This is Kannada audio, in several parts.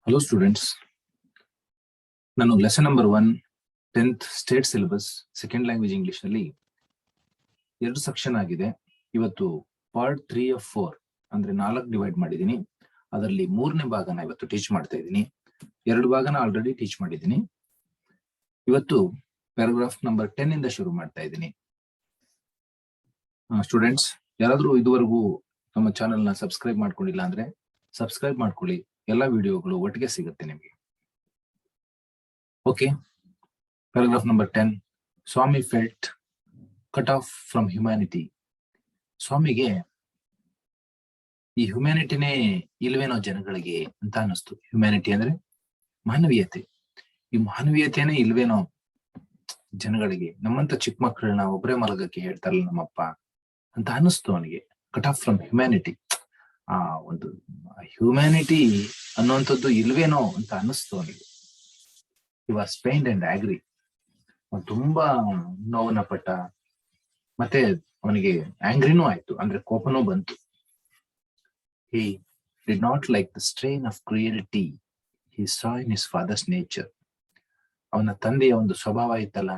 ಹಲೋ ಸ್ಟೂಡೆಂಟ್ಸ್, ನಾನು lesson number 1 10th state syllabus second language English ನಲ್ಲಿ 2 ಸೆಕ್ಷನ್ ಆಗಿದೆ. ಇವತ್ತು ಪಾರ್ಟ್ 3 of 4 ಅಂದ್ರೆ 4 ಡಿವೈಡ್ ಮಾಡಿದ್ದೀನಿ. ಅದರಲ್ಲಿ 3ನೇ ಭಾಗನ ಇವತ್ತು ಟೀಚ್ ಮಾಡ್ತಾ ಇದ್ದೀನಿ. 2 ಭಾಗನ ಆಲ್ರೆಡಿ ಟೀಚ್ ಮಾಡಿದ್ದೀನಿ. ಇವತ್ತು ಪ್ಯಾರಾಗ್ರಾಫ್ ನಂಬರ್ 10 ಇಂದ ಶುರು ಮಾಡ್ತಾ ಇದ್ದೀನಿ. ಸ್ಟೂಡೆಂಟ್ಸ್, ಯಾರಾದ್ರೂ ಇದುವರೆಗೂ ನಮ್ಮ ಚಾನೆಲ್ ನ ಸಬ್ಸ್ಕ್ರೈಬ್ ಮಾಡ್ಕೊಂಡಿಲ್ಲ ಅಂದ್ರೆ ಸಬ್ಸ್ಕ್ರೈಬ್ ಮಾಡ್ಕೊಳ್ಳಿ. ಎಲ್ಲ ವಿಡಿಯೋಗಳು ಒಟ್ಟಿಗೆ ಸಿಗುತ್ತೆ ನಿಮಗೆ. Okay, paragraph number 10. Swami felt cut off from humanity. ಸ್ವಾಮಿಗೆ ಈ ಹ್ಯುಮ್ಯಾನಿಟಿನೇ ಇಲ್ವೇನೋ ಜನಗಳಿಗೆ ಅಂತ ಅನಿಸ್ತು. ಹ್ಯುಮ್ಯಾನಿಟಿ ಅಂದ್ರೆ ಮಾನವೀಯತೆ. ಈ ಮಾನವೀಯತೆನೇ ಇಲ್ವೇನೋ ಜನಗಳಿಗೆ. ನಮ್ಮಂತ ಚಿಕ್ಕ ಮಕ್ಕಳನ್ನ ಒಬ್ಬರೇ ಮಲಗಕ್ಕೆ ಹೇಳ್ತಾರಲ್ಲ ನಮ್ಮಪ್ಪ ಅಂತ ಅನಿಸ್ತು ಅವನಿಗೆ. ಕಟ್ ಆಫ್ ಫ್ರಮ್ ಹ್ಯುಮ್ಯಾನಿಟಿ, ಆ ಒಂದು ಹ್ಯುಮ್ಯಾನಿಟಿ ಅನ್ನುವಂಥದ್ದು ಇಲ್ವೇನೋ ಅಂತ ಅನಿಸ್ತು ಅವನಿಗೆ. ಹಿ ವಾಸ್ ಪೇನ್ಡ್ ಅಂಡ್ ಆಗ್ರಿ. ತುಂಬಾ ನೋವನ್ನ ಪಟ್ಟ, ಮತ್ತೆ ಅವನಿಗೆ ಆಂಗ್ರಿನೂ ಆಯ್ತು, ಅಂದ್ರೆ ಕೋಪನೂ ಬಂತು. He did not like the strain of cruelty he saw in his father's nature. ಅವನ ತಂದೆಯ ಒಂದು ಸ್ವಭಾವ ಇತ್ತಲ್ಲ,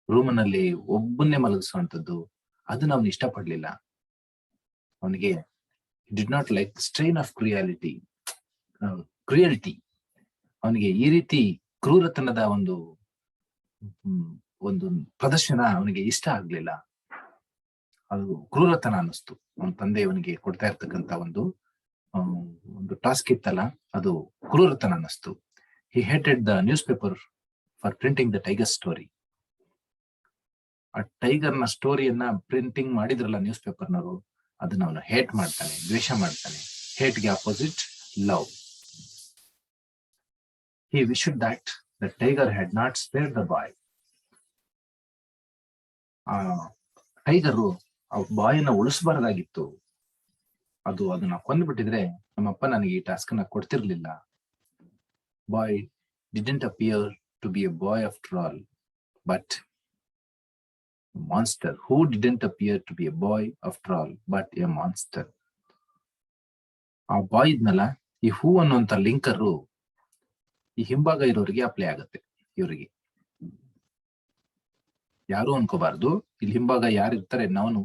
ರೂಮನಲ್ಲಿ ಒಬ್ಬನ್ನೇ ಮಲಗಿಸುವಂಥದ್ದು, ಅದನ್ನ ಅವನು ಇಷ್ಟಪಡ್ಲಿಲ್ಲ. ಅವನಿಗೆ did not like the strain of cruelty. ಅವನಿಗೆ ಈ ರೀತಿ ಕ್ರೂರತನದ ಒಂದು ಪ್ರದರ್ಶನ ಅವನಿಗೆ ಇಷ್ಟ ಆಗ್ಲಿಲ್ಲ. ಅದು ಕ್ರೂರತನ ಅನ್ನಿಸ್ತು. ಅವನ ತಂದೆ ಅವನಿಗೆ ಕೊಡ್ತಾ ಇರ್ತಕ್ಕಂಥ ಒಂದು ಟಾಸ್ಕ್ ಇತ್ತಲ್ಲ, ಅದು ಕ್ರೂರತನ ಅನ್ನಿಸ್ತು. He hated the newspaper for printing the tiger story. ಆ ಟೈಗರ್ನ ಸ್ಟೋರಿಯನ್ನ ಪ್ರಿಂಟಿಂಗ್ ಮಾಡಿದ್ರಲ್ಲ ನ್ಯೂಸ್ ಪೇಪರ್ನವರು, ಅದನ್ನ ಅವನು ಹೇಟ್ ಮಾಡ್ತಾನೆ, ದ್ವೇಷ ಮಾಡ್ತಾನೆ. ಹೇಟ್ಗೆ opposite love. He wished that the tiger had not spared the boy. Tiger ಆ ಬಾಯಿನ ಉಳಿಸಬಾರ್ದಾಗಿತ್ತು. ಅದನ್ನ ಕೊಂದ್ಬಿಟ್ಟಿದ್ರೆ ನಮ್ಮಪ್ಪ ನನಗೆ ಈ ಟಾಸ್ಕ್ ನ ಕೊಡ್ತಿರ್ಲಿಲ್ಲ. Boy didn't appear to be a boy after all, but monster. Who didn't appear to be a boy after all but a monster. ಆ ಬಾಯ್ ಇದ್ನಲ್ಲ, ಈ ಹೂ ಅನ್ನುವಂತ ಲಿಂಕರು ಈ ಹಿಂಭಾಗ ಇರೋರಿಗೆ ಅಪ್ಲೈ ಆಗುತ್ತೆ. ಇವರಿಗೆ ಯಾರು ಅನ್ಕೋಬಾರ್ದು, ಇಲ್ಲಿ ಹಿಂಭಾಗ ಯಾರಿರ್ತಾರೆ ನಾವು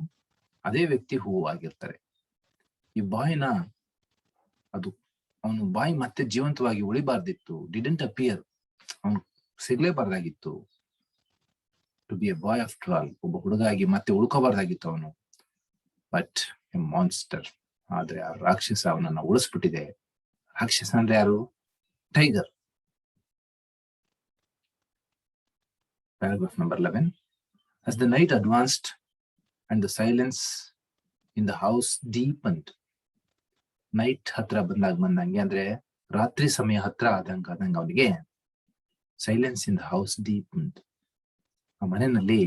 ಅದೇ ವ್ಯಕ್ತಿ ಹೂವು ಆಗಿರ್ತಾರೆ. ಈ ಬಾಯ್ನ ಅವನು ಬಾಯಿ ಮತ್ತೆ ಜೀವಂತವಾಗಿ ಉಳಿಬಾರ್ದಿತ್ತು. ಡಿಡೆಂಟ್ ಅಪಿಯರ್, ಅವನು ಸಿಗ್ಲೇಬಾರ್ದಾಗಿತ್ತು. To be a boy after all, ಒಬ್ಬ ಹುಡುಗ ಆಗಿ ಮತ್ತೆ ಉಳ್ಕೋಬಾರ್ದಾಗಿತ್ತು ಅವನು. ಬಟ್ ಎ ಮಾನ್ಸ್ಟರ್, ಆದ್ರೆ ಆ ರಾಕ್ಷಸ ಅವನನ್ನ ಉಳಿಸ್ಬಿಟ್ಟಿದೆ. ರಾಕ್ಷಸ ಅಂದ್ರೆ ಯಾರು? Tiger. Paragraph number 11. As the night advanced and the silence in the house deepened. Night ಹತ್ರ ಬಂದಂಗೆ, ಅಂದ್ರೆ ರಾತ್ರಿ ಸಮಯ ಹತ್ರ ಆದಂಗ ಅವನಿಗೆ ಸೈಲೆನ್ಸ್ ಇನ್ ದ ಹೌಸ್ ಡೀಪನ್ಡ್. ಆ ಮನೆಯಲ್ಲಿ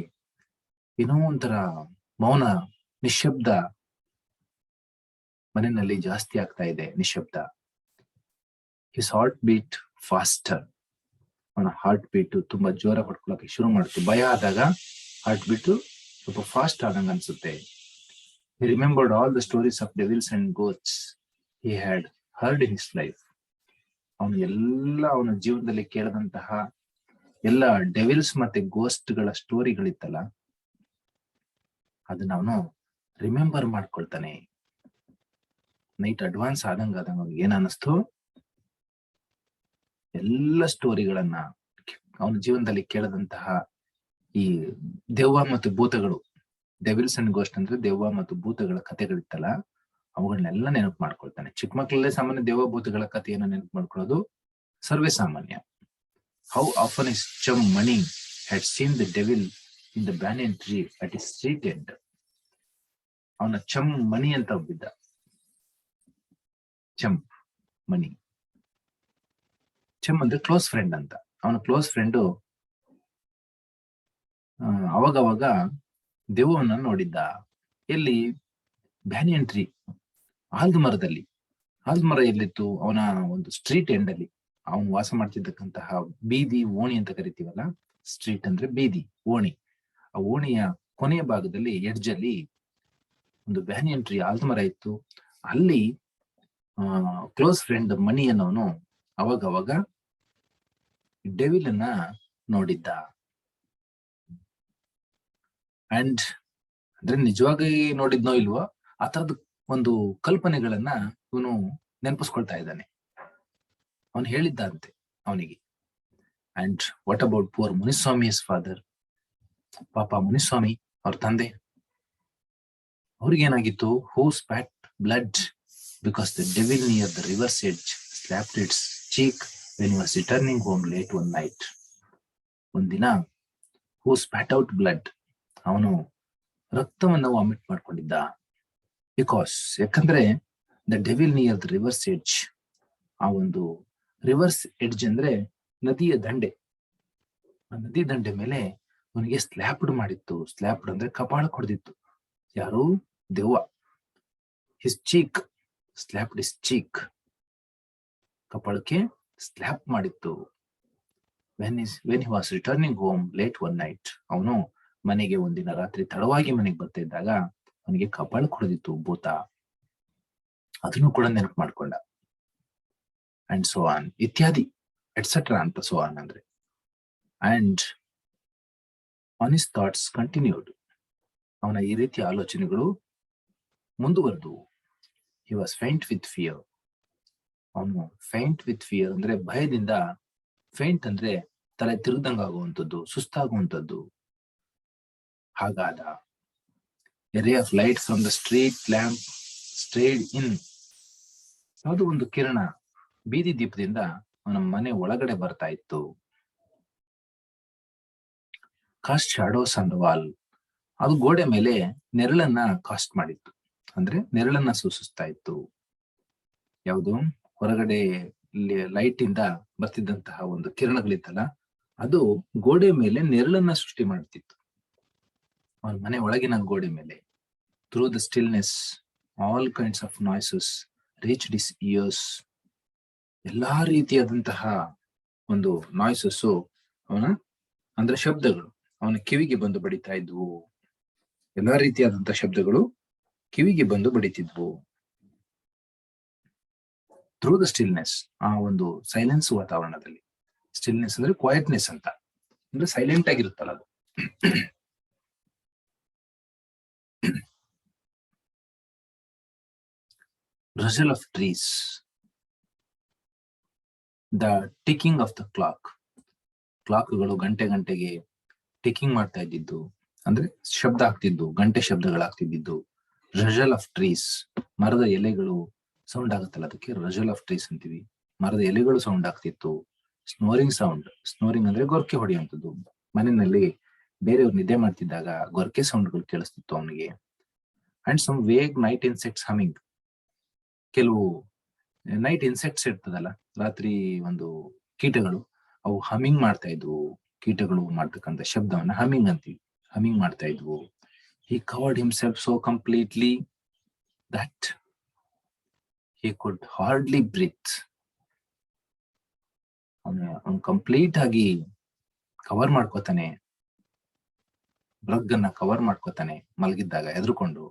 ಏನೋ ಒಂಥರ ಮೌನ, ನಿಶ್ಶಬ್ದ ಮನೆಯಲ್ಲಿ ಜಾಸ್ತಿ ಆಗ್ತಾ ಇದೆ. ನಿಶ್ಶಬ್ದ. His heart beat faster. ಅವನ ಹಾರ್ಟ್ ಬೀಟ್ ತುಂಬಾ ಜೋರ ಹೊಡ್ಕೊಳಕ್ಕೆ ಶುರು ಮಾಡ್ತು. ಭಯ ಆದಾಗ ಹಾರ್ಟ್ ಬೀಟ್ ಸ್ವಲ್ಪ ಫಾಸ್ಟ್ ಆದಂಗ ಅನ್ಸುತ್ತೆ. He remembered all the stories of devils and ghosts he had heard in his life. ಅವನ ಜೀವನದಲ್ಲಿ ಕೇಳಿದಂತಹ ಎಲ್ಲ ಡೆವಿಲ್ಸ್ ಮತ್ತೆ ಗೋಸ್ಟ್ ಗಳ ಸ್ಟೋರಿಗಳಿತ್ತಲ್ಲ, ಅದನ್ನ ಅವನು ರಿಮೆಂಬರ್ ಮಾಡ್ಕೊಳ್ತಾನೆ. ನೈಟ್ ಅಡ್ವಾನ್ಸ್ ಆದಂಗ ಅವನಿಗೆ ಏನ್ ಅನ್ನಿಸ್ತು? ಎಲ್ಲ ಸ್ಟೋರಿಗಳನ್ನ, ಅವನ ಜೀವನದಲ್ಲಿ ಕೇಳದಂತಹ ಈ ದೆವ್ವ ಮತ್ತು ಭೂತಗಳು, ಡೆವಿಲ್ಸ್ ಅಂಡ್ ಗೋಸ್ಟ್ ಅಂದ್ರೆ ದೆವ್ವ ಮತ್ತು ಭೂತಗಳ ಕಥೆಗಳಿತ್ತಲ್ಲ, ಅವುಗಳನ್ನೆಲ್ಲ ನೆನಪು ಮಾಡ್ಕೊಳ್ತಾನೆ. ಚಿಕ್ಕ ಮಕ್ಕಳಲ್ಲೇ ಸಾಮಾನ್ಯ ದೆವ್ವ ಭೂತಗಳ ಕಥೆಯನ್ನ ನೆನಪು ಮಾಡ್ಕೊಳ್ಳೋದು ಸರ್ವೇ ಸಾಮಾನ್ಯ. How often is chum Mani had seen the devil in the banyan tree at his street end. ಅವನ ಚಮ್ ಮಣಿ ಅಂತ ಒಬ್ಬಿದ್ದ. ಚಮ್ ಮಣಿ, ಚಮ್ ಅಂದ್ರೆ ಕ್ಲೋಸ್ ಫ್ರೆಂಡ್ ಅಂತ. ಅವನ ಕ್ಲೋಸ್ ಫ್ರೆಂಡು ಅವಾಗವಾಗ ದೆವ್ವವನ್ನ ನೋಡಿದ್ದ. ಎಲ್ಲಿ? ಬ್ಯಾನಿಯನ್ ಟ್ರೀ, ಆಲ್ದ ಮರದಲ್ಲಿ. ಆಲ್ದ ಮರ ಎಲ್ಲಿತ್ತು? ಅವನ ಒಂದು ಸ್ಟ್ರೀಟ್ ಎಂಡ್ ಅಲ್ಲಿ. ಅವನು ವಾಸ ಮಾಡ್ತಿದ್ದಕ್ಕಂತಹ ಬೀದಿ, ಓಣಿ ಅಂತ ಕರಿತೀವಲ್ಲ, ಸ್ಟ್ರೀಟ್ ಅಂದ್ರೆ ಬೀದಿ, ಓಣಿ. ಆ ಓಣಿಯ ಕೊನೆಯ ಭಾಗದಲ್ಲಿ ಎಡ್ಜ್ ಅಲ್ಲಿ ಒಂದು ಬ್ಯಾನಿಯನ್ ಟ್ರೀ, ಆಲ್ದ ಮರ ಇತ್ತು. ಅಲ್ಲಿ ಕ್ಲೋಸ್ ಫ್ರೆಂಡ್ ಮಣಿ ಅನ್ನೋನು ಅವಾಗ ಡೆವಿಲ್ ಅನ್ನ ನೋಡಿದ್ದ. ಅಂಡ್ ಅಂದ್ರೆ ನಿಜವಾಗಿ ನೋಡಿದ್ನೋ ಇಲ್ವೋ ಆ ತರದ ಒಂದು ಕಲ್ಪನೆಗಳನ್ನ ಇವನು ನೆನಪಿಸ್ಕೊಳ್ತಾ ಇದ್ದಾನೆ. ಅವನು ಹೇಳಿದ್ದಂತೆ ಅವನಿಗೆ. And what about poor Muniswami's father? ಪಾಪ ಮುನಿಸ್ವಾಮಿ ಅವ್ರ ತಂದೆ, ಅವ್ರಿಗೇನಾಗಿತ್ತು? Who spat blood because the devil near the river's edge slapped its cheek when was returning home late one night. ಒಂದಿನ ಹೂ ಸ್ಪ್ಯಾಟ್ ಔಟ್ ಬ್ಲಡ್, ಅವನು ರಕ್ತವನ್ನು ವಾಮಿಟ್ ಮಾಡ್ಕೊಂಡಿದ್ದ. ಯಾಕಂದ್ರೆ the devil near the river's edge, ಆ ಒಂದು ರಿವರ್ಸ್ ಎಡ್ಜ್ ಅಂದ್ರೆ ನದಿಯ ದಂಡೆ, ಆ ನದಿ ದಂಡೆ ಮೇಲೆ ಅವನಿಗೆ ಸ್ಲ್ಯಾಪ್ಡ್ ಮಾಡಿತ್ತು. ಸ್ಲ್ಯಾಪ್ಡ್ ಅಂದ್ರೆ ಕಪಾಳ ಹೊಡೆದಿತ್ತು. ಯಾರು? ದೆವ್ವ. His cheek, slapped his cheek, ಕಪಾಳಕ್ಕೆ ಸ್ಲ್ಯಾಪ್ ಮಾಡಿತ್ತು. When he was returning home late one night, ಅವನು ಮನೆಗೆ ಒಂದಿನ ರಾತ್ರಿ ತಡವಾಗಿ ಮನೆಗೆ ಬರ್ತಾ ಇದ್ದಾಗ ಅವನಿಗೆ ಕಪಾಳ ಹೊಡೆದಿತ್ತು ಭೂತ. ಅದನ್ನು ಕೂಡ ನೆನಪು ಮಾಡ್ಕೊಂಡ. ಅಂಡ್ ಸೋ ಆನ್, ಇತ್ಯಾದಿ ಎಟ್ಸೆಟ್ರಾ ಅಂತ ಸೋ ಆನ್ ಅಂದ್ರೆ. And on his thoughts continued, ಅವನ ಈ ರೀತಿಯ ಆಲೋಚನೆಗಳು ಮುಂದುವರೆದು. He was faint with fear, ಅವನು ಫೈಂಟ್ ವಿತ್ ಫಿಯರ್ ಅಂದ್ರೆ ಭಯದಿಂದ. ಫೈಂಟ್ ಅಂದ್ರೆ ತಲೆ ತಿರುದಂಗಾಗುವಂಥದ್ದು, ಸುಸ್ತಾಗುವಂಥದ್ದು. ಹಾಗಾದ. A ray of light from the street lamp strayed in, ಅದು ಒಂದು ಕಿರಣ ಬೀದಿ ದೀಪದಿಂದ ಅವನ ಮನೆ ಒಳಗಡೆ ಬರ್ತಾ ಇತ್ತು. Cost shadows on the wall, ಅದು ಗೋಡೆ ಮೇಲೆ ನೆರಳನ್ನ ಕಾಸ್ಟ್ ಮಾಡಿತ್ತು, ಅಂದ್ರೆ ನೆರಳನ್ನ ಸೂಚಿಸ್ತಾ ಇತ್ತು. ಯಾವುದು? ಹೊರಗಡೆ ಲೈಟ್ ಇಂದ ಬರ್ತಿದ್ದಂತಹ ಒಂದು ಕಿರಣಗಳಿತ್ತಲ್ಲ, ಅದು ಗೋಡೆ ಮೇಲೆ ನೆರಳನ್ನ ಸೃಷ್ಟಿ ಮಾಡ್ತಿತ್ತು ಅವನ ಮನೆ ಒಳಗಿನ ಗೋಡೆ ಮೇಲೆ. Through the stillness all kinds of noises reached his years, ಎಲ್ಲಾ ರೀತಿಯಾದಂತಹ ಒಂದು ನಾಯ್ಸಸ್ಸು ಅವನ ಅಂದ್ರೆ ಶಬ್ದಗಳು ಅವನ ಕಿವಿಗೆ ಬಂದು ಬಡಿತಾ ಇದ್ವು. ಎಲ್ಲಾ ರೀತಿಯಾದಂತಹ ಶಬ್ದಗಳು ಕಿವಿಗೆ ಬಂದು ಬಡಿತಿದ್ವು. ಥ್ರೂ ದ ಸ್ಟಿಲ್ನೆಸ್, ಆ ಒಂದು ಸೈಲೆನ್ಸ್ ವಾತಾವರಣದಲ್ಲಿ. ಸ್ಟಿಲ್ನೆಸ್ ಅಂದ್ರೆ ಕ್ವೈಟ್ನೆಸ್ ಅಂತ, ಅಂದ್ರೆ ಸೈಲೆಂಟ್ ಆಗಿರುತ್ತಲ್ಲ ಅದು. rustle of trees, the ticking of the clock, ಕ್ಲಾಕ್ಗಳು ಗಂಟೆಗೆ ಟಿಕ್ಕಿಂಗ್ ಮಾಡ್ತಾ ಇದ್ದಿದ್ದು, ಅಂದ್ರೆ ಶಬ್ದ ಆಗ್ತಿದ್ದು, ಗಂಟೆ ಶಬ್ದಗಳಾಗ್ತಿದ್ದು. ರಜಲ್ ಆಫ್ ಟ್ರೀಸ್, ಮರದ ಎಲೆಗಳು ಸೌಂಡ್ ಆಗುತ್ತಲ್ಲ, ಅದಕ್ಕೆ ರಜಲ್ ಆಫ್ ಟ್ರೀಸ್ ಅಂತೀವಿ. ಮರದ ಎಲೆಗಳು ಸೌಂಡ್ ಆಗ್ತಿತ್ತು. ಸ್ನೋರಿಂಗ್ ಸೌಂಡ್, ಸ್ನೋರಿಂಗ್ ಅಂದ್ರೆ ಗೊರಕೆ ಹೊಡೆಯುವಂಥದ್ದು. ಮನೆಯಲ್ಲಿ ಬೇರೆಯವ್ರು ನಿದ್ದೆ ಮಾಡ್ತಿದ್ದಾಗ ಗೊರಕೆ ಸೌಂಡ್ಗಳು ಕೇಳಿಸ್ತಿತ್ತು ಅವನಿಗೆ. And some vague night insects humming, ಕೆಲವು ನೈಟ್ ಇನ್ಸೆಕ್ಟ್ಸ್ ಇರ್ತದಲ್ಲ, ರಾತ್ರಿ ಒಂದು ಕೀಟಗಳು, ಅವು ಹಮಿಂಗ್ ಮಾಡ್ತಾ ಇದ್ವು. ಕೀಟಗಳು ಮಾಡ್ತಕ್ಕಂಥ ಶಬ್ದವನ್ನ ಹಮಿಂಗ್ ಅಂತೀವಿ, ಹಮಿಂಗ್ ಮಾಡ್ತಾ ಇದ್ವು. He covered himself so completely that he could hardly breathe, ಅವನು ಕಂಪ್ಲೀಟ್ ಆಗಿ ಕವರ್ ಮಾಡ್ಕೋತಾನೆ, ಬ್ರಗ್ ಅನ್ನ ಕವರ್ ಮಾಡ್ಕೋತಾನೆ ಮಲಗಿದ್ದಾಗ ಹೆದರ್ಕೊಂಡು.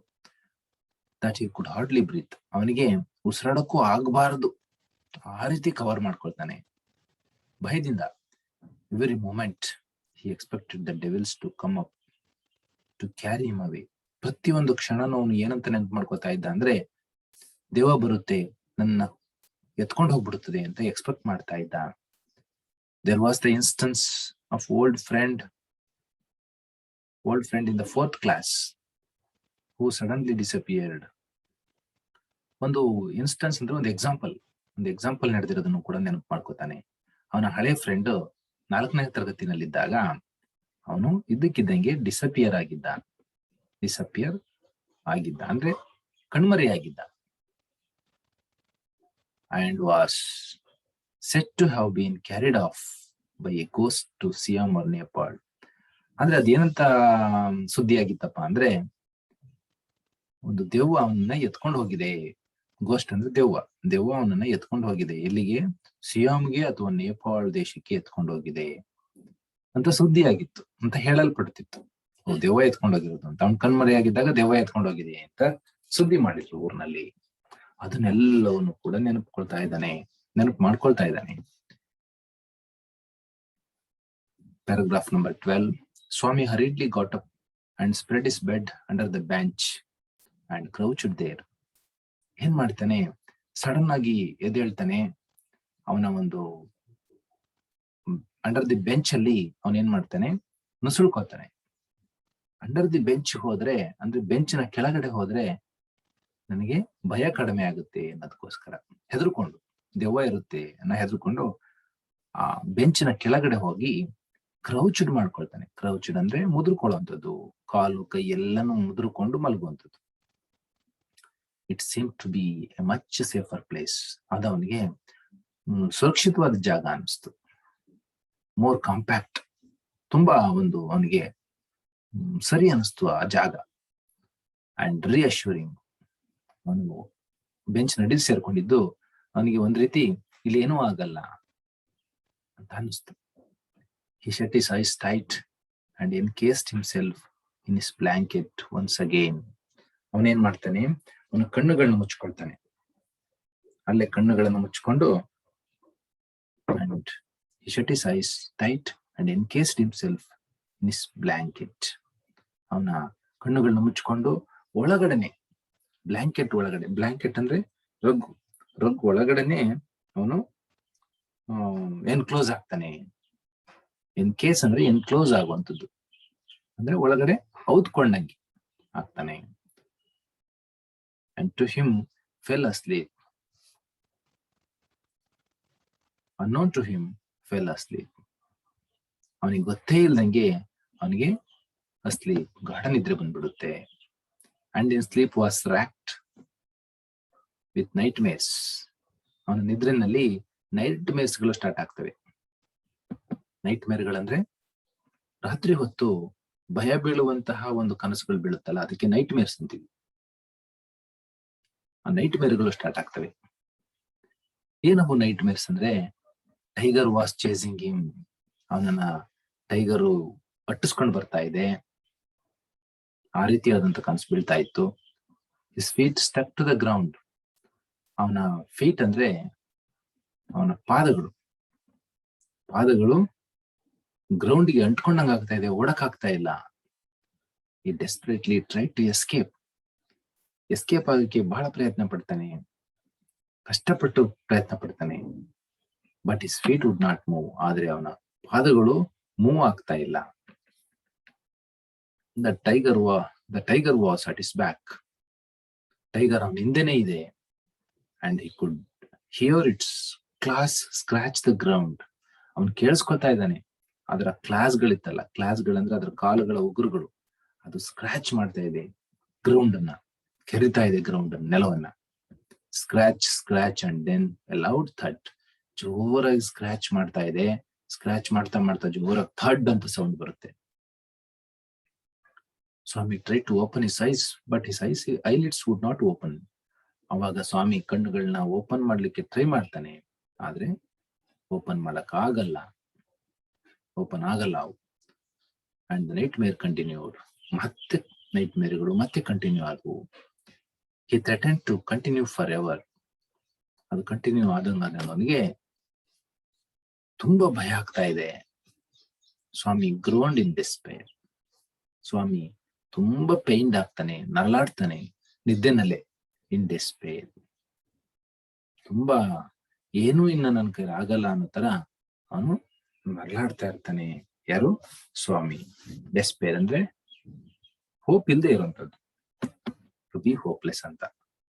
That he could hardly breathe, ಅವನಿಗೆ ಉಸಿರಾಡಕ್ಕೂ ಆಗಬಾರದು, ಆ ರೀತಿ ಕವರ್ ಮಾಡ್ಕೊಳ್ತಾನೆ ಭಯದಿಂದ. Every moment he expected the devils to come up to carry him away. ಪ್ರತಿಯೊಂದು ಕ್ಷಣನೂ ಅವನು ಏನಂತ ನೆನ್ಪು ಮಾಡ್ಕೋತಾ ಇದ್ದ ಅಂದ್ರೆ, ದೇವ ಬರುತ್ತೆ ನನ್ನ ಎತ್ಕೊಂಡು ಹೋಗ್ಬಿಡುತ್ತದೆ ಅಂತ ಎಕ್ಸ್ಪೆಕ್ಟ್ ಮಾಡ್ತಾ ಇದ್ದ. There was the instance of old friend in the 4th class who suddenly disappeared. ಒಂದು ಇನ್ಸ್ಟೆನ್ಸ್ ಅಂದ್ರೆ ಒಂದು ಎಕ್ಸಾಂಪಲ್ ನಡೆದಿರೋದನ್ನು ಕೂಡ ನೆನಪು ಮಾಡ್ಕೋತಾನೆ. ಅವನ ಹಳೆ ಫ್ರೆಂಡ್ 4ನೇ ತರಗತಿನಲ್ಲಿದ್ದಾಗ ಅವನು ಇದ್ದಕ್ಕಿದ್ದಂಗೆ ಡಿಸಪಿಯರ್ ಆಗಿದ್ದ ಅಂದ್ರೆ ಕಣ್ಮರೆಯಾಗಿದ್ದ. And was set to have been carried off by a ghost to Siam or Nepal. ಅಂದ್ರೆ ಅದೇನಂತ ಸುದ್ದಿ ಆಗಿತ್ತಪ್ಪ ಅಂದ್ರೆ, ಒಂದು ದೆವ್ವ ಅವನನ್ನ ಎತ್ಕೊಂಡು ಹೋಗಿದೆ. ಗೋಸ್ಟ್ ಅಂದ್ರೆ ದೆವ್ವ ಅವನನ್ನ ಎತ್ಕೊಂಡು ಹೋಗಿದೆ. ಎಲ್ಲಿಗೆ? ಸಿಯಾಮ್ಗೆ ಅಥವಾ ನೇಪಾಳ ದೇಶಕ್ಕೆ ಎತ್ಕೊಂಡು ಹೋಗಿದೆ ಅಂತ ಸುದ್ದಿ ಆಗಿತ್ತು ಅಂತ ಹೇಳಲ್ಪಡ್ತಿತ್ತು. ದೆವ್ವ ಎತ್ಕೊಂಡು ಹೋಗಿರೋದು ಅಂತ. ಅವ್ನ ಕಣ್ಮರೆಯಾಗಿದ್ದಾಗ ದೆವ್ವ ಎತ್ಕೊಂಡು ಹೋಗಿದೆ ಅಂತ ಸುದ್ದಿ ಮಾಡಿದ್ರು ಊರಿನಲ್ಲಿ. ಅದನ್ನೆಲ್ಲವನ್ನು ಕೂಡ ನೆನಪುಕೊಳ್ತಾ ಇದ್ದಾನೆ. ನೆನಪು ಮಾಡ್ಕೊಳ್ತಾ ಇದ್ದಾನೆ. Paragraph number 12. Swami hurriedly got up and spread his bed under the bench and crouched there. ಏನ್ ಮಾಡ್ತಾನೆ, ಸಡನ್ ಆಗಿ ಎದ್ದೇಳ್ತಾನೆ. ಅವನ ಒಂದು ಅಂಡರ್ ದಿ ಬೆಂಚ್ ಅಲ್ಲಿ ಅವನೇನ್ ಮಾಡ್ತಾನೆ, ನುಸುಳ್ಕೋತಾನೆ. ಅಂಡರ್ ದಿ ಬೆಂಚ್ ಹೋದ್ರೆ ಅಂದ್ರೆ ಬೆಂಚಿನ ಕೆಳಗಡೆ ಹೋದ್ರೆ ನನಗೆ ಭಯ ಕಡಿಮೆ ಆಗುತ್ತೆ ಅನ್ನೋದಕ್ಕೋಸ್ಕರ ಹೆದರ್ಕೊಂಡು, ದೆವ್ವ ಇರುತ್ತೆ ಅನ್ನೋ ಹೆದರ್ಕೊಂಡು ಆ ಬೆಂಚಿನ ಕೆಳಗಡೆ ಹೋಗಿ ಕ್ರೌಚ್ಡ್ ಮಾಡ್ಕೊಳ್ತಾನೆ. ಕ್ರೌಚ್ಡ್ ಅಂದ್ರೆ ಮುದುರ್ಕೊಳ್ಳುವಂಥದ್ದು, ಕಾಲು ಕೈ ಎಲ್ಲಾನು ಮುದುರ್ಕೊಂಡು ಮಲಗುವಂಥದ್ದು. It seem to be a much safer place. ಅದು ಅವನಿಗೆ ಸುರಕ್ಷಿತವಾದ ಜಾಗ ಅನಿಸ್ತು. ಮೋರ್ ಕಾಂಪ್ಯಾಕ್ಟ್, ತುಂಬಾ ಒಂದು ಅವನಿಗೆ ಸರಿ ಅನಿಸ್ತು ಆ ಜಾಗ. ಅಂಡ್ ರಿಅಶ್ಯೂರಿಂಗ್, ಅವನು ಬೆಂಚ್ ನಡಿಲ್ ಸೇರ್ಕೊಂಡಿದ್ದು ಅವನಿಗೆ ಒಂದ್ ರೀತಿ ಇಲ್ಲಿ ಏನೂ ಆಗಲ್ಲ ಅಂತ ಅನಿಸ್ತು. He shut his eyes tight and encased himself in his blanket once again. ಅವನೇನ್ ಮಾಡ್ತಾನೆ, ಅವನ ಕಣ್ಣುಗಳನ್ನ ಮುಚ್ಕೊಳ್ತಾನೆ. ಅಲ್ಲೇ ಕಣ್ಣುಗಳನ್ನು ಮುಚ್ಕೊಂಡು and he shut his eyes tight and encased himself in his blanket. ಅವನ ಕಣ್ಣುಗಳನ್ನ ಮುಚ್ಕೊಂಡು ಒಳಗಡೆನೆ ಬ್ಲಾಂಕೆಟ್ ಒಳಗಡೆ, ಬ್ಲಾಂಕೆಟ್ ಅಂದ್ರೆ ರಗ್ಗು, ರಗ್ಗು ಒಳಗಡೆನೆ ಅವನು ಎನ್ಕ್ಲೋಸ್ ಆಗ್ತಾನೆ. ಎನ್ಕೇಸ್ ಅಂದ್ರೆ ಎನ್ಕ್ಲೋಸ್ ಆಗುವಂಥದ್ದು, ಅಂದ್ರೆ ಒಳಗಡೆ ಔದ್ಕೊಂಡಂಗೆ ಆಗ್ತಾನೆ. And to him fell asleep. Unknown to him fell asleep. ಅವನಿಗೆ ಗೊತ್ತೇ ಇಲ್ದಂಗೆ ಅವನಿಗೆ ಅಸ್ಲೀಪ್, ಗಾಢ ನಿದ್ರೆ ಬಂದ್ಬಿಡುತ್ತೆ. And in sleep was racked with nightmares. ಅವನ ನಿದ್ರೆನಲ್ಲಿ ನೈಟ್ ಮೇರ್ಸ್ಗಳು ಸ್ಟಾರ್ಟ್ ಆಗ್ತವೆ. ನೈಟ್ ಮೇರ್ಗಳಂದ್ರೆ ರಾತ್ರಿ ಹೊತ್ತು ಭಯ ಬೀಳುವಂತಹ ಒಂದು ಕನಸುಗಳು ಬೀಳುತ್ತಲ್ಲ, ಅದಕ್ಕೆ ನೈಟ್ ಮೇರ್ಸ್ ಅಂತೀವಿ. ಆ ನೈಟ್ ಮೇರ್ಗಳು ಸ್ಟಾರ್ಟ್ ಆಗ್ತವೆ. ಏನವು ನೈಟ್ ಮೇರ್ಸ್ ಅಂದ್ರೆ, ಟೈಗರ್ ವಾಸ್ ಚೇಸಿಂಗ್ ಹಿಮ್. ಅವನನ್ನ ಟೈಗರು ಅಟ್ಟಿಸ್ಕೊಂಡು ಬರ್ತಾ ಇದೆ, ಆ ರೀತಿಯಾದಂತ ಕನಸು ಬೀಳ್ತಾ ಇತ್ತು. His feet stuck to the ground. ಅವನ ಫೀಟ್ ಅಂದ್ರೆ ಅವನ ಪಾದಗಳು, ಪಾದಗಳು ಗ್ರೌಂಡ್ಗೆ ಅಂಟ್ಕೊಂಡಂಗ ಆಗ್ತಾ ಇದೆ, ಓಡಕ್ ಆಗ್ತಾ ಇಲ್ಲ. ಈ desperately try to escape. Escape ಆಗಕ್ಕೆ ಬಹಳ ಪ್ರಯತ್ನ ಪಡ್ತಾನೆ, ಕಷ್ಟಪಟ್ಟು ಪ್ರಯತ್ನ ಪಡ್ತಾನೆ. But his feet would not move. ಆದ್ರೆ ಅವನ ಪಾದಗಳು ಮೂವ್ ಆಗ್ತಾ ಇಲ್ಲ. The tiger was at his back. Tiger ಅವನ ಹಿಂದೆನೇ ಇದೆ. And he could hear its claws scratch the ground. ಅವನು ಕೇಳಿಸ್ಕೊತಾ ಇದ್ದಾನೆ, ಅದರ ಕ್ಲಾಸ್ಗಳಿತ್ತಲ್ಲ, ಕ್ಲಾಸ್ಗಳಂದ್ರೆ ಅದರ ಕಾಲುಗಳ ಉಗುರುಗಳು, ಅದು ಸ್ಕ್ರಾಚ್ ಮಾಡ್ತಾ ಇದೆ ಗ್ರೌಂಡ್ ಅನ್ನ, ಕೆರಿತಾ ಇದೆ ಗ್ರೌಂಡ್ ಅನ್ನ, ನೆಲವನ್ನ. Scratch scratch and then a loud thud. ಜೋರಾಗಿ ಸ್ಕ್ರಾಚ್ ಮಾಡ್ತಾ ಇದೆ. ಸ್ಕ್ರಾಚ್ ಮಾಡ್ತಾ ಮಾಡ್ತಾ ಜೋರಾಗಿ ಥಡ್ ಅಂತ ಸೌಂಡ್ ಬರುತ್ತೆ. Swami try to open his eyes but his eyelids would not open. ಅವಾಗ ಸ್ವಾಮಿ ಕಣ್ಣುಗಳನ್ನ ಓಪನ್ ಮಾಡ್ಲಿಕ್ಕೆ ಟ್ರೈ ಮಾಡ್ತಾನೆ, ಆದ್ರೆ ಓಪನ್ ಮಾಡಕ್ ಆಗಲ್ಲ, ಓಪನ್ ಆಗಲ್ಲ ಅವು. And the nightmare continued. ಮತ್ತೆ ನೈಟ್ ಮೇರ್ಗಳು ಮತ್ತೆ ಕಂಟಿನ್ಯೂ ಆದವು. He threatened to continue for ever. ಅದು ಕಂಟಿನ್ಯೂ ಆದಂಗ ಅವನಿಗೆ ತುಂಬಾ ಭಯ ಆಗ್ತಾ ಇದೆ. ಸ್ವಾಮಿ ಗ್ರೋನ್ಡ್ ಇನ್ ಡಿಸ್ಪೇರ್. ಸ್ವಾಮಿ ತುಂಬಾ ಪೇಯ್ನ್ಡ್ ಆಗ್ತಾನೆ, ನರಳಾಡ್ತಾನೆ ನಿದ್ದೆನಲ್ಲೇ. ಇನ್ ಡಿಸ್ಪೇರ್, ತುಂಬಾ ಏನೂ ಇನ್ನ ನನ್ ಕೈ ಆಗಲ್ಲ ಅನ್ನೋ ತರ ಅವನು ನರಳಾಡ್ತಾ ಇರ್ತಾನೆ. ಯಾರು? ಸ್ವಾಮಿ. ಡೆಸ್ಪೇರ್ ಅಂದ್ರೆ ಹೋಪ್ ಇಲ್ಲದೆ ಇರುವಂತದ್ದು, ಟು ಬಿ ಹೋಪ್ಲೆಸ್ ಅಂತ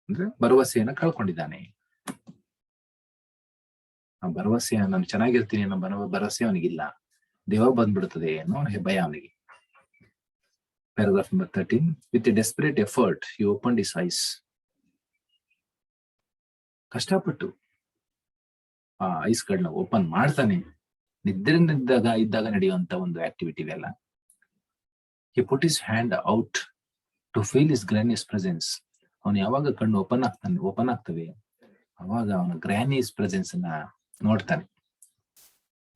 ಅಂದ್ರೆ ಭರವಸೆಯನ್ನ ಕಳ್ಕೊಂಡಿದ್ದಾನೆ. ಆ ಭರವಸೆ, ನಾನು ಚೆನ್ನಾಗಿರ್ತೀನಿ ಅನ್ನೋ ಭರವಸೆ ಅವನಿಗಿಲ್ಲ. ದೇವ ಬಂದ್ಬಿಡುತ್ತದೆ ಅನ್ನೋ ಭಯ ಅವನಿಗೆ. Paragraph number 13. With A desperate effort he opened his ice. ಕಷ್ಟಪಟ್ಟು ಆ ಐಸ್ಗಳನ್ನ ಓಪನ್ ಮಾಡ್ತಾನೆ. ನಿದ್ರೆಯಿಂದ ಇದ್ದಾಗ ನಡೆಯುವಂತ ಒಂದು ಆಕ್ಟಿವಿಟಿ ಇವೆಲ್ಲ. He put his hand out to feel his granny's presence. ಅವನು ಯಾವಾಗ ಕಣ್ಣು ಓಪನ್ ಆಗ್ತವೆ ಅವಾಗ ಅವನ ಗ್ರಾನಿಯಸ್ ಪ್ರೆಸೆನ್ಸ್ ಅನ್ನ ನೋಡ್ತಾನೆ.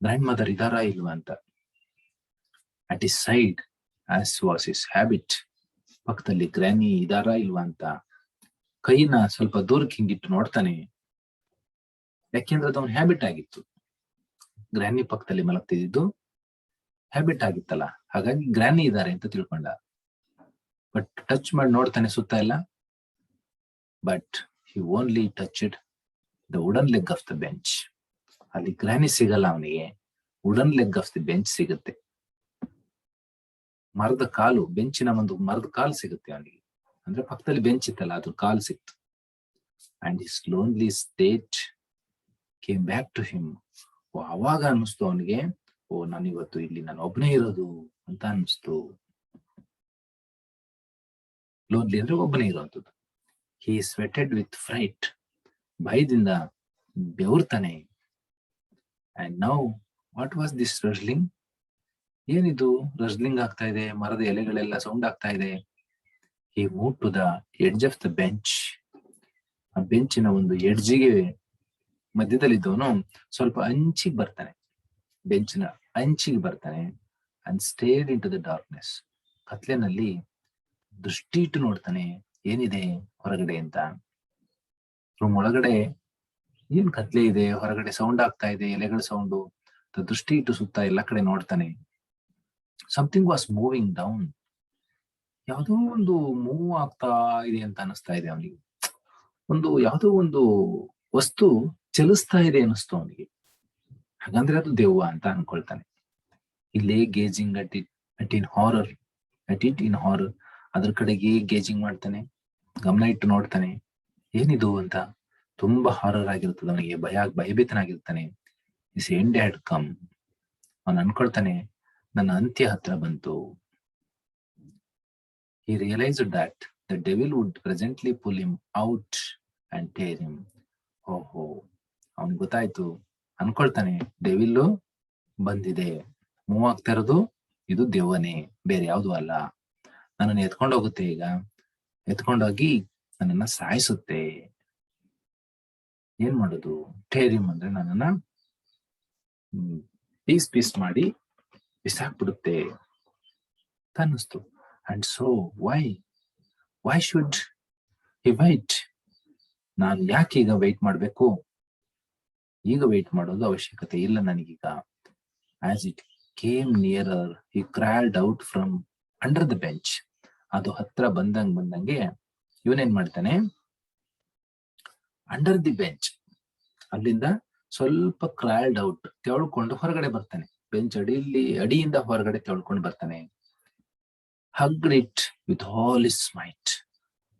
ಗ್ರ್ಯಾಂಡ್ ಮದರ್ ಇದಾರಾ ಇಲ್ವಾ ಅಂತ. At his side as was his habit. ಪಕ್ಕದಲ್ಲಿ ಗ್ರಾನಿ ಇದಾರಾ ಇಲ್ವಾ ಅಂತ ಕೈನ ಸ್ವಲ್ಪ ದೂರಕ್ಕೆ ಹಿಂಗಿಟ್ಟು ನೋಡ್ತಾನೆ. ಯಾಕೆಂದ್ರೆ ಅದು ಅವ್ನ ಹ್ಯಾಬಿಟ್ ಆಗಿತ್ತು. ಗ್ರಾನಿ ಪಕ್ಕದಲ್ಲಿ ಮಲಗ್ತಿದ್ದು ಹ್ಯಾಬಿಟ್ ಆಗಿತ್ತಲ್ಲ, ಹಾಗಾಗಿ ಗ್ರಾನಿ ಇದ್ದಾರೆ ಅಂತ ತಿಳ್ಕೊಂಡ. ಬಟ್ ಟಚ್ ಮಾಡಿ ನೋಡ್ತಾನೆ ಸುತ್ತ ಎಲ್ಲ. But he only touched the wooden leg of the bench. ಅಲ್ಲಿ ಗ್ರಾನಿ ಸಿಗಲ್ಲ ಅವನಿಗೆ, wooden leg of the bench ಸಿಗುತ್ತೆ. ಮರದ ಕಾಲು, ಬೆಂಚಿನ ಒಂದು ಮರದ ಕಾಲು ಸಿಗುತ್ತೆ ಅವನಿಗೆ. ಅಂದ್ರೆ ಪಕ್ಕದಲ್ಲಿ ಬೆಂಚ್ ಇತ್ತಲ್ಲ, ಅದ್ರ ಕಾಲು ಸಿಕ್ತು. And his lonely state came back to him. ಅವಾಗ ಅನ್ನಿಸ್ತು ಅವನಿಗೆ, ನಾನು ಇವತ್ತು ಇಲ್ಲಿ ನಾನು ಒಬ್ಬನೇ ಇರೋದು ಅಂತ ಅನ್ನಿಸ್ತು. ಲೋನ್ಲಿ ಅಂದ್ರೆ ಒಬ್ಬನೇ ಇರುವಂತದ್ದು. He sweated with fright. ಭಯದಿಂದ ಬೆವರ್ತಾನೆ. And now what was this rustling? ಏನಿದು ರಸ್ಲಿಂಗ್ ಆಗ್ತಾ ಇದೆ, ಮರದ ಎಲೆಗಳೆಲ್ಲ ಸೌಂಡ್ ಆಗ್ತಾ ಇದೆ. He move to the edge of the bench. ಆ ಬೆಂಚಿನ ಒಂದು ಎಡ್ಜಿಗೆ ಮಧ್ಯದಲ್ಲಿದ್ದವನು ಸ್ವಲ್ಪ ಅಂಚಿಗೆ ಬರ್ತಾನೆ, ಬೆಂಚಿನ ಅಂಚಿಗೆ ಬರ್ತಾನೆ. And stared in to the darkness. ಕತ್ಲೆನಲ್ಲಿ ದೃಷ್ಟಿ ಇಟ್ಟು ನೋಡ್ತಾನೆ, ಏನಿದೆ ಹೊರಗಡೆ ಅಂತ. ರೂಮ್ ಒಳಗಡೆ ಏನ್ ಕತ್ಲೆ ಇದೆ, ಹೊರಗಡೆ ಸೌಂಡ್ ಆಗ್ತಾ ಇದೆ, ಎಲೆಗಳ ಸೌಂಡು. ದೃಷ್ಟಿ ಇಟ್ಟು ಸುತ್ತ ಎಲ್ಲ ಕಡೆ ನೋಡ್ತಾನೆ. Something was moving down. ಯಾವುದೋ ಒಂದು ಮೂವ್ ಆಗ್ತಾ ಇದೆ ಅಂತ ಅನಿಸ್ತಾ ಇದೆ ಅವನಿಗೆ. ಯಾವುದೋ ಒಂದು ವಸ್ತು ಚಲಿಸ್ತಾ ಇದೆ ಅನಿಸ್ತು ಅವನಿಗೆ. ಹಾಗಂದ್ರೆ ಅದು ದೆವ್ವ ಅಂತ ಅನ್ಕೊಳ್ತಾನೆ. ಇಲ್ಲೇ gazing at it in horror. ಅದ್ರ ಕಡೆಗೆ ಗೇಜಿಂಗ್ ಮಾಡ್ತಾನೆ, ಗಮನ ಇಟ್ಟು ನೋಡ್ತಾನೆ, ಏನಿದು ಅಂತ. ತುಂಬಾ ಹಾರರ್ ಆಗಿರ್ತದೆ ಅವನಿಗೆ, ಭಯಭೀತನಾಗಿರ್ತಾನೆ. His end had come. ಅವನು ಅನ್ಕೊಳ್ತಾನೆ, ನನ್ನ ಅಂತ್ಯ ಹತ್ರ ಬಂತು. He realized that the devil would presently pull him out and tear him. ಓಹೋ, ಅವನ್ ಗೊತ್ತಾಯ್ತು. ಅನ್ಕೊಳ್ತಾನೆ, ಡೆವಿಲ್ ಬಂದಿದೆ, ಮೂವ್ ಆಗ್ತಾ ಇರೋದು ಇದು ದೆವ್ವನೇ, ಬೇರೆ ಯಾವ್ದು ಅಲ್ಲ. ನನ್ನನ್ನು ಎತ್ಕೊಂಡೋಗುತ್ತೆ, ಈಗ ಎತ್ಕೊಂಡೋಗಿ ನನ್ನನ್ನ ಸಾಯಿಸುತ್ತೆ. ಏನ್ ಮಾಡೋದು? ಟೇರಿಮ್ ಅಂದ್ರೆ ನನ್ನನ್ನ ಪೀಸ್ ಮಾಡಿ ಬಿಸಾಕ್ಬಿಡುತ್ತೆ ಅನ್ನಿಸ್ತು. And so why should he white? ನಾನು ಯಾಕೆ ಈಗ ವೆಯ್ಟ್ ಮಾಡ್ಬೇಕು? ಈಗ ವೆಯ್ಟ್ ಮಾಡೋದು ಅವಶ್ಯಕತೆ ಇಲ್ಲ ನನಗೀಗ. As it came nearer he cried out from under the bench. ಅದು ಹತ್ರ ಬಂದಂಗೆ ಇವನೇನ್ ಮಾಡ್ತಾನೆ, ಅಂಡರ್ ದಿ ಬೆಂಚ್ ಅಲ್ಲಿಂದ ಸ್ವಲ್ಪ ಕ್ರೈಡ್ ಔಟ್, ತೆವಳ್ಕೊಂಡು ಹೊರಗಡೆ ಬರ್ತಾನೆ. ಬೆಂಚ್ ಅಡಿಯಿಂದ ಹೊರಗಡೆ ತೆವಳ್ಕೊಂಡು ಬರ್ತಾನೆ. Hugged it with all his might.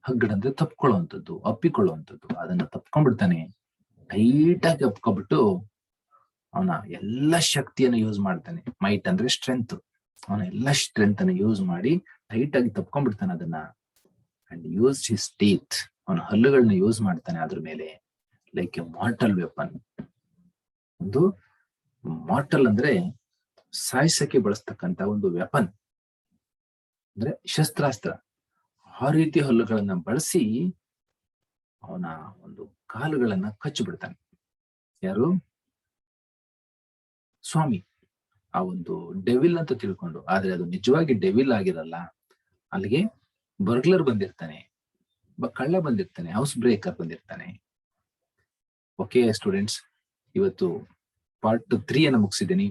Hugged ಅಂದ್ರೆ ತಪ್ಕೊಳ್ಳುವಂಥದ್ದು, ಅಪ್ಪಿಕೊಳ್ಳುವಂಥದ್ದು. ಅದನ್ನ ತಪ್ಕೊಂಡ್ಬಿಡ್ತಾನೆ. ಟೈಟ್ ಆಗಿ ಅಪ್ಕೊಬಿಟ್ಟು ಅವನ ಎಲ್ಲ ಶಕ್ತಿಯನ್ನು ಯೂಸ್ ಮಾಡ್ತಾನೆ. ಮೈಟ್ ಅಂದ್ರೆ ಸ್ಟ್ರೆಂತ್. ಅವನ ಎಲ್ಲ ಸ್ಟ್ರೆಂತ್ ಅನ್ನು ಯೂಸ್ ಮಾಡಿ ಟೈಟ್ ಆಗಿ ತಪ್ಕೊಂಡ್ಬಿಡ್ತಾನೆ ಅದನ್ನ. And use his teeth. ಅವನ ಹಲ್ಲುಗಳನ್ನ ಯೂಸ್ ಮಾಡ್ತಾನೆ ಅದ್ರ ಮೇಲೆ. Like A mortal weapon. ಒಂದು ಮಾರ್ಟಲ್ ಅಂದ್ರೆ ಸಾಯಿಸಕ್ಕೆ ಬಳಸ್ತಕ್ಕಂತ ಒಂದು ವೆಪನ್, ಅಂದ್ರೆ ಶಸ್ತ್ರಾಸ್ತ್ರ. ಆ ರೀತಿ ಹಲ್ಲುಗಳನ್ನ ಬಳಸಿ ಅವನ ಒಂದು ಕಾಲುಗಳನ್ನ ಕಚ್ಚಿಬಿಡ್ತಾನೆ. ಯಾರು? ಸ್ವಾಮಿ. ಆ ಒಂದು ಡೆವಿಲ್ ಅಂತ ತಿಳ್ಕೊಂಡು, ಆದ್ರೆ ಅದು ನಿಜವಾಗಿ ಡೆವಿಲ್ ಆಗಿರಲ್ಲ. ಅಲ್ಲಿಗೆ ಬರ್ಗ್ಲರ್ ಬಂದಿರ್ತಾನೆ, ಕಳ್ಳ ಬಂದಿರ್ತಾನೆ, ಹೌಸ್ ಬ್ರೇಕರ್ ಬಂದಿರ್ತಾನೆ. ಓಕೆ ಸ್ಟೂಡೆಂಟ್ಸ್, ಇವತ್ತು ಪಾರ್ಟ್ 3 ಅನ್ನು ಮುಗಿಸಿದ್ದೀನಿ.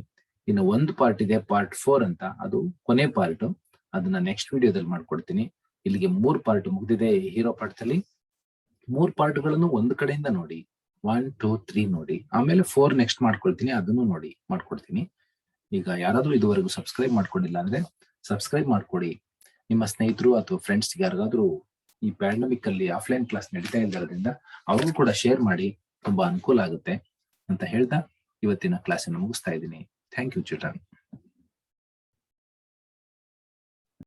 ಇನ್ನು ಒಂದು ಪಾರ್ಟ್ ಇದೆ, ಪಾರ್ಟ್ 4 ಅಂತ. ಅದು ಕೊನೆ ಪಾರ್ಟ್. ಅದನ್ನ ನೆಕ್ಸ್ಟ್ ವಿಡಿಯೋದಲ್ಲಿ ಮಾಡ್ಕೊಡ್ತೀನಿ. ಇಲ್ಲಿಗೆ 3 ಪಾರ್ಟ್ ಮುಗ್ದಿದೆ ಹೀರೋ ಪಾಠದಲ್ಲಿ. 3 ಪಾರ್ಟ್ಗಳನ್ನು ಒಂದು ಕಡೆಯಿಂದ ನೋಡಿ, 1, 2, 3 ನೋಡಿ. ಆಮೇಲೆ 4 ನೆಕ್ಸ್ಟ್ ಮಾಡ್ಕೊಳ್ತೀನಿ, ಅದನ್ನು ಮಾಡ್ಕೊಡ್ತೀನಿ. ಈಗ ಯಾರಾದ್ರೂ ಇದುವರೆಗೂ ಸಬ್ಸ್ಕ್ರೈಬ್ ಮಾಡ್ಕೊಂಡಿಲ್ಲ ಅಂದ್ರೆ ಸಬ್ಸ್ಕ್ರೈಬ್ ಮಾಡ್ಕೊಡಿ. ನಿಮ್ಮ ಸ್ನೇಹಿತರು ಅಥವಾ ಫ್ರೆಂಡ್ಸ್ ಯಾರಿಗಾದ್ರೂ ಈ ಪ್ಯಾಂಡಮಿಕ್ ಅಲ್ಲಿ ಆಫ್ಲೈನ್ ಕ್ಲಾಸ್ ನಡೀತಾ ಇರೋದ್ರಿಂದ ಅವ್ರಿಗೂ ಕೂಡ ಶೇರ್ ಮಾಡಿ, ತುಂಬಾ ಅನುಕೂಲ ಆಗುತ್ತೆ ಅಂತ ಹೇಳ್ತಾ ಇವತ್ತಿನ ಕ್ಲಾಸನ್ನು ಮುಗಿಸ್ತಾ ಇದ್ದೀನಿ. Thank you children.